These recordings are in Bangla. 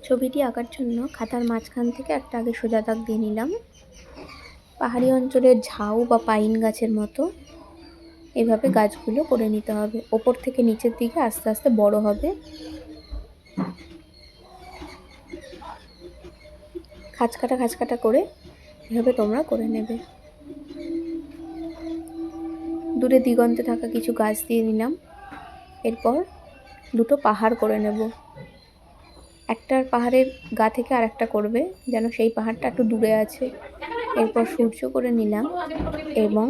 ছবিটি আঁকার জন্য খাতার মাঝখান থেকে একটা আগে সোজা দাগ দিয়ে নিলাম। পাহাড়ি অঞ্চলের ঝাউ বা পাইন গাছের মতো এভাবে গাছগুলো করে নিতে হবে। ওপর থেকে নিচের দিকে আস্তে আস্তে বড় হবে। খাঁজ কাটা করে এভাবে তোমরা করে নেবে। দূরে দিগন্তে থাকা কিছু গাছ দিয়ে নিলাম। এরপর দুটো পাহাড় করে নেব। একটার পাহাড়ের গা থেকে আর একটা করবে, যেন সেই পাহাড়টা একটু দূরে আছে। এরপর সূর্য করে নিলাম এবং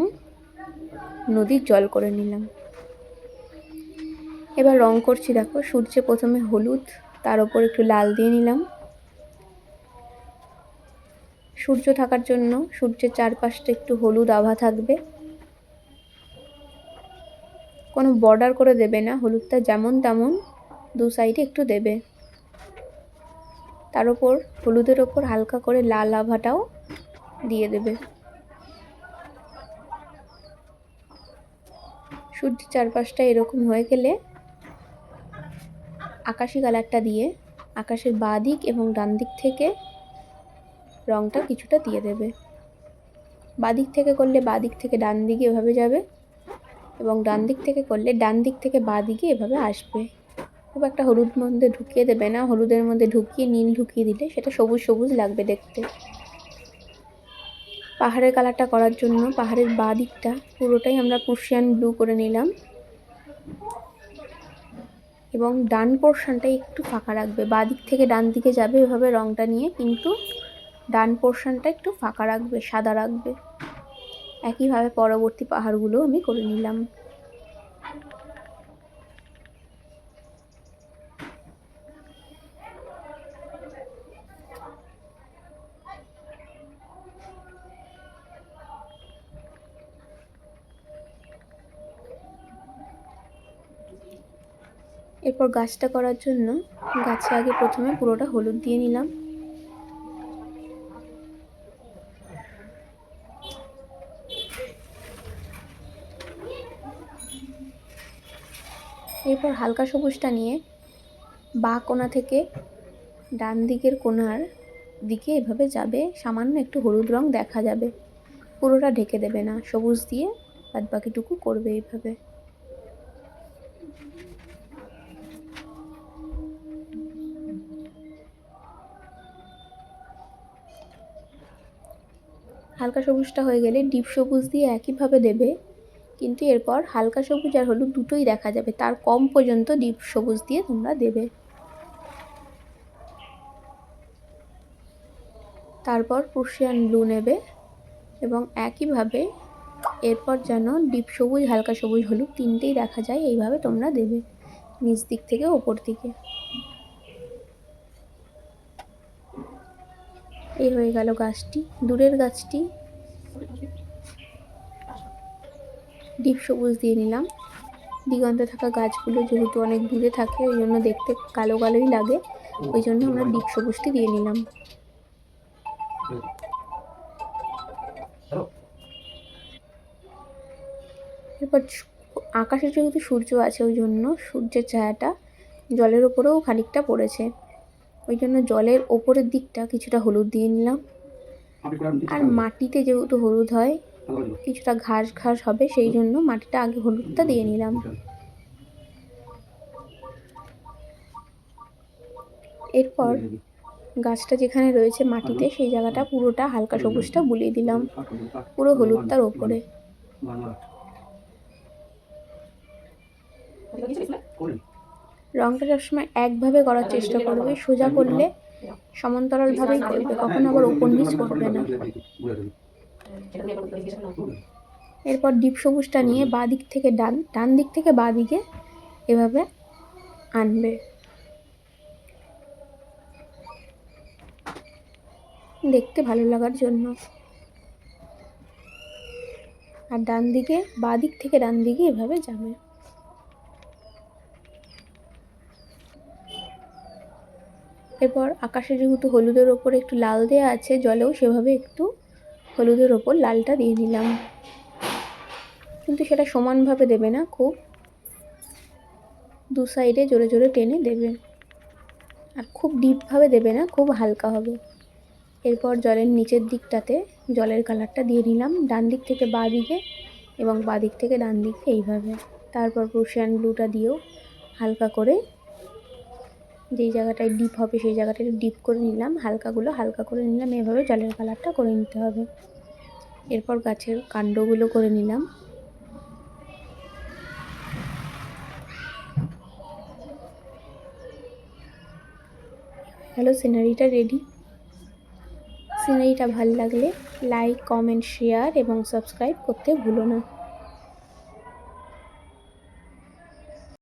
নদীর জল করে নিলাম। এবার রং করছি। দেখো, সূর্যে প্রথমে হলুদ, তার উপর একটু লাল দিয়ে নিলাম। সূর্য থাকার জন্য সূর্যের চারপাশটা একটু হলুদ আভা থাকবে। কোনো বর্ডার করে দেবে না, হলুদটা যেমন তেমন দু সাইডে একটু দেবে। তার উপর হলুদের ওপর হালকা করে লাল আভাটাও দিয়ে দেবে। সূর্যের চারপাশটা এরকম হয়ে গেলে আকাশি কালারটা দিয়ে আকাশের বাঁ দিক এবং ডান দিক থেকে রংটা কিছুটা দিয়ে দেবে। বাঁ দিক থেকে করলে বাঁ দিক থেকে ডান দিকে এভাবে যাবে এবং ডান দিক থেকে করলে ডান দিক থেকে বাঁ দিকে এভাবে আসবে। খুব একটা হলুদ মধ্যে ঢুকিয়ে দেবে না, হলুদের মধ্যে ঢুকিয়ে নীল ঢুকিয়ে দিলে সেটা সবুজ সবুজ লাগবে দেখতে। পাহাড়ের কালারটা করার জন্য পাহাড়ের বাঁ দিকটা পুরোটাই আমরা প্রুশিয়ান ব্লু করে নিলাম এবং ডান পোর্শনটা একটু ফাঁকা রাখবে। বাঁ দিক থেকে ডান দিকে যাবে এভাবে রংটা নিয়ে, কিন্তু ডান পোর্শনটা একটু ফাঁকা রাখবে, সাদা রাখবে। একইভাবে পরবর্তী পাহাড়গুলো আমি করে নিলাম। এরপর গাছটা করার জন্য গাছে আগে প্রথমে পুরোটা হলুদ দিয়ে নিলাম। এরপর হালকা সবুজটা নিয়ে বাঁ কোণা থেকে ডান দিকের কোণার দিকে এভাবে যাবে, সামান্য একটু হলুদ রং দেখা যাবে। পুরোটা ঢেকে দেবে না, সবুজ দিয়ে বাদ বাকিটুকু করবে এইভাবে। হালকা সবুজটা হয়ে গেলে ডিপ সবুজ দিয়ে একইভাবে দেবে, কিন্তু এরপর হালকা সবুজ আর হলুদ দুটোই দেখা যাবে, তার কম পর্যন্ত ডিপ সবুজ দিয়ে তোমরা দেবে। তারপর প্রুশিয়ান ব্লু নেবে এবং একইভাবে এরপর যেন ডিপ সবুজ, হালকা সবুজ, হলুদ তিনটেই দেখা যায়, এইভাবে তোমরা দেবে নিচ দিক থেকে ওপর দিকে। এই হয়ে গেল গাছটি। দূরের গাছটি ডিপ সবুজ দিয়ে নিলাম। দিগন্তে থাকা গাছগুলো যেহেতু অনেক দূরে থাকে, ওই জন্য দেখতে কালো কালোই লাগে, ওই জন্য আমরা ডিপ সবুজটি দিয়ে নিলাম। এরপর আকাশে যেহেতু সূর্য আছে, ওই জন্য সূর্যের ছায়াটা জলের ওপরেও খানিকটা পড়েছে, ওই জন্য জলের ওপরের দিকটা কিছুটা হলুদ দিয়ে নিলাম। আর মাটিতে যেহেতু হলুদ হয়, কিছুটা ঘাস ঘাস হবে, সেই জন্য মাটিটা আগে হলুদটা দিয়ে নিলাম। এরপর গাছটা যেখানে রয়েছে মাটিতে, সেই জায়গাটা পুরোটা হালকা সবুজটা বুলিয়ে দিলাম পুরো হলুদটার ওপরে। রংটা সবসময় একভাবে করার চেষ্টা করবে, সোজা করলে সমান্তরালভাবেই করবে, কখনো আবার ওপর নিচ করবে না। এরপর ডিপ সবুজটা নিয়ে বাঁ দিক থেকে ডান, ডান দিক থেকে বাঁ দিকে এভাবে আনবে, দেখতে ভালো লাগার জন্য। আর ডান দিকে, বাঁ দিক থেকে ডান দিকে এভাবে যাবে। এরপর আকাশে যেহেতু হলুদের ওপর একটু লাল দেওয়া আছে, জলেও সেভাবে একটু হলুদের ওপর লালটা দিয়ে নিলাম, কিন্তু সেটা সমানভাবে দেবে না, খুব দু সাইডে জোরে জোরে টেনে দেবে। আর খুব ডিপভাবে দেবে না, খুব হালকা হবে। এরপর জলের নিচের দিকটাতে জলের কালারটা দিয়ে নিলাম, ডান দিক থেকে বাঁ দিকে এবং বাঁ দিক থেকে ডান দিকে এইভাবে। তারপর প্রুশিয়ান ব্লুটা দিয়েও হালকা করে যেই জায়গাটায় ডিপ হবে সেই জায়গাটায় ডিপ করে নিলাম, হালকাগুলো হালকা করে নিলাম। এভাবে জলের কালারটা করে নিতে হবে। এরপর গাছের কাণ্ডগুলো করে নিলাম। Hello, সিনারিটা ready. সিনারিটা ভালো লাগলে লাইক, কমেন্ট, শেয়ার এবং সাবস্ক্রাইব করতে ভুলো না।